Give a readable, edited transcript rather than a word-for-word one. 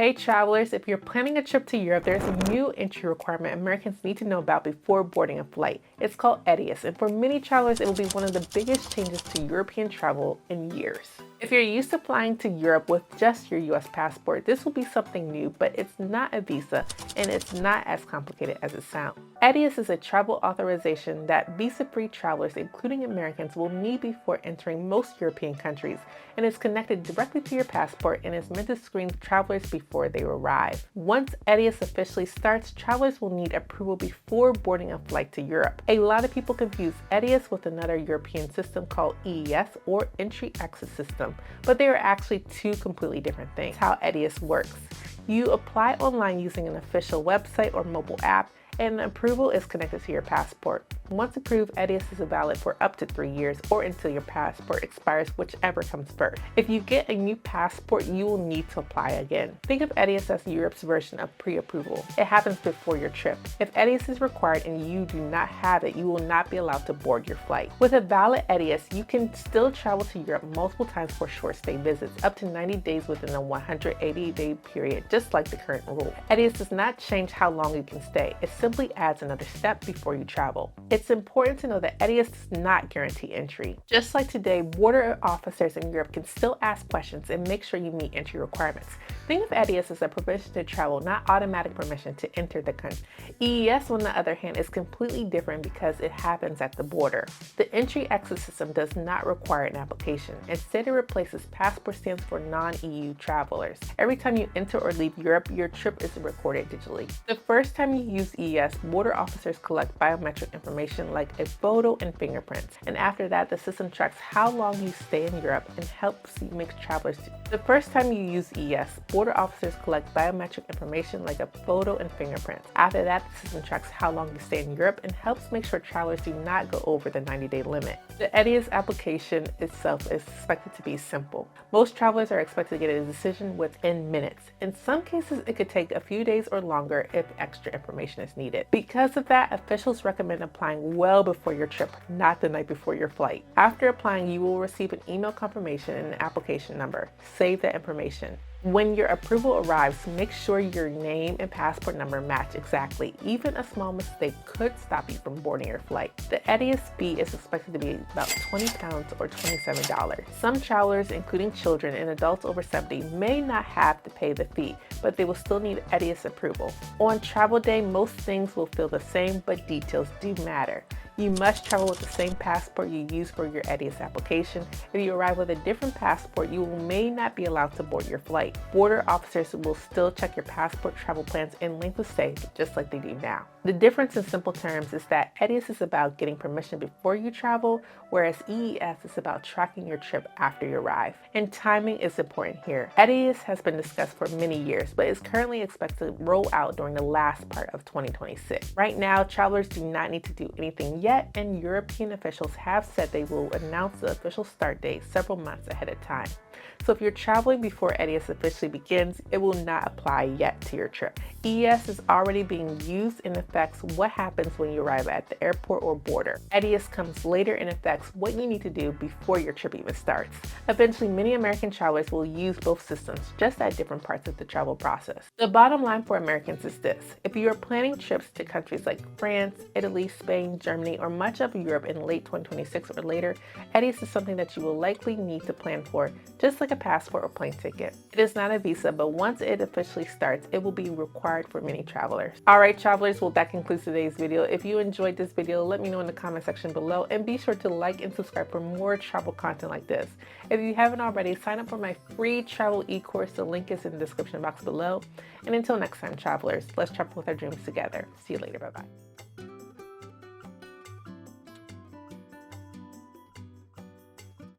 Hey travelers, if you're planning a trip to Europe, there's a new entry requirement Americans need to know about before boarding a flight. It's called ETIAS, and for many travelers, it will be one of the biggest changes to European travel in years. If you're used to flying to Europe with just your US passport, this will be something new, but it's not a visa and it's not as complicated as it sounds. ETIAS is a travel authorization that visa-free travelers, including Americans, will need before entering most European countries, and is connected directly to your passport and is meant to screen travelers before they arrive. Once ETIAS officially starts, travelers will need approval before boarding a flight to Europe. A lot of people confuse ETIAS with another European system called EES, or Entry Exit System, but they are actually two completely different things. How ETIAS works: you apply online using an official website or mobile app, and approval is connected to your passport. Once approved, ETIAS is valid for up to 3 years or until your passport expires, whichever comes first. If you get a new passport, you will need to apply again. Think of ETIAS as Europe's version of pre-approval. It happens before your trip. If ETIAS is required and you do not have it, you will not be allowed to board your flight. With a valid ETIAS, you can still travel to Europe multiple times for short stay visits, up to 90 days within a 180-day period, just like the current rule. ETIAS does not change how long you can stay. It simply adds another step before you travel. It's important to know that ETIAS does not guarantee entry. Just like today, border officers in Europe can still ask questions and make sure you meet entry requirements. Think of ETIAS as a permission to travel, not automatic permission to enter the country. EES, on the other hand, is completely different because it happens at the border. The Entry Exit System does not require an application. Instead, it replaces passport stamps for non-EU travelers. Every time you enter or leave Europe, your trip is recorded digitally. The first time you use EES, border officers collect biometric information like a photo and fingerprints, and after that, the system tracks how long you stay in Europe and helps you make travelers. The first time you use EES, border officers collect biometric information like a photo and fingerprints. After that, the system tracks how long you stay in Europe and helps make sure travelers do not go over the 90-day limit. The ETIAS application itself is expected to be simple. Most travelers are expected to get a decision within minutes. In some cases, it could take a few days or longer if extra information is needed. Because of that, officials recommend applying well before your trip, not the night before your flight. After applying, you will receive an email confirmation and an application number. Save that information. When your approval arrives, make sure your name and passport number match exactly. Even a small mistake could stop you from boarding your flight. The ETIAS fee is expected to be about £20 or $27. Some travelers, including children and adults over 70, may not have to pay the fee, but they will still need ETIAS approval. On travel day, most things will feel the same, but details do matter. You must travel with the same passport you use for your ETIAS application. If you arrive with a different passport, you may not be allowed to board your flight. Border officers will still check your passport, travel plans, and length of stay, just like they do now. The difference in simple terms is that ETIAS is about getting permission before you travel, whereas EES is about tracking your trip after you arrive. And timing is important here. ETIAS has been discussed for many years, but is currently expected to roll out during the last part of 2026. Right now, travelers do not need to do anything yet, and European officials have said they will announce the official start date several months ahead of time. So if you're traveling before ETIAS officially begins, it will not apply yet to your trip. EES is already being used and affects what happens when you arrive at the airport or border. ETIAS comes later and affects what you need to do before your trip even starts. Eventually, many American travelers will use both systems, just at different parts of the travel process. The bottom line for Americans is this: if you are planning trips to countries like France, Italy, Spain, Germany, or much of Europe in late 2026 or later, ETIAS is something that you will likely need to plan for, just like a passport or plane ticket. It is not a visa, but once it officially starts, it will be required for many travelers. Alright travelers, well that concludes today's video. If you enjoyed this video, let me know in the comment section below, and be sure to like and subscribe for more travel content like this. If you haven't already, sign up for my free travel e-course. The link is in the description box below. And until next time travelers, let's travel with our dreams together. See you later, bye bye.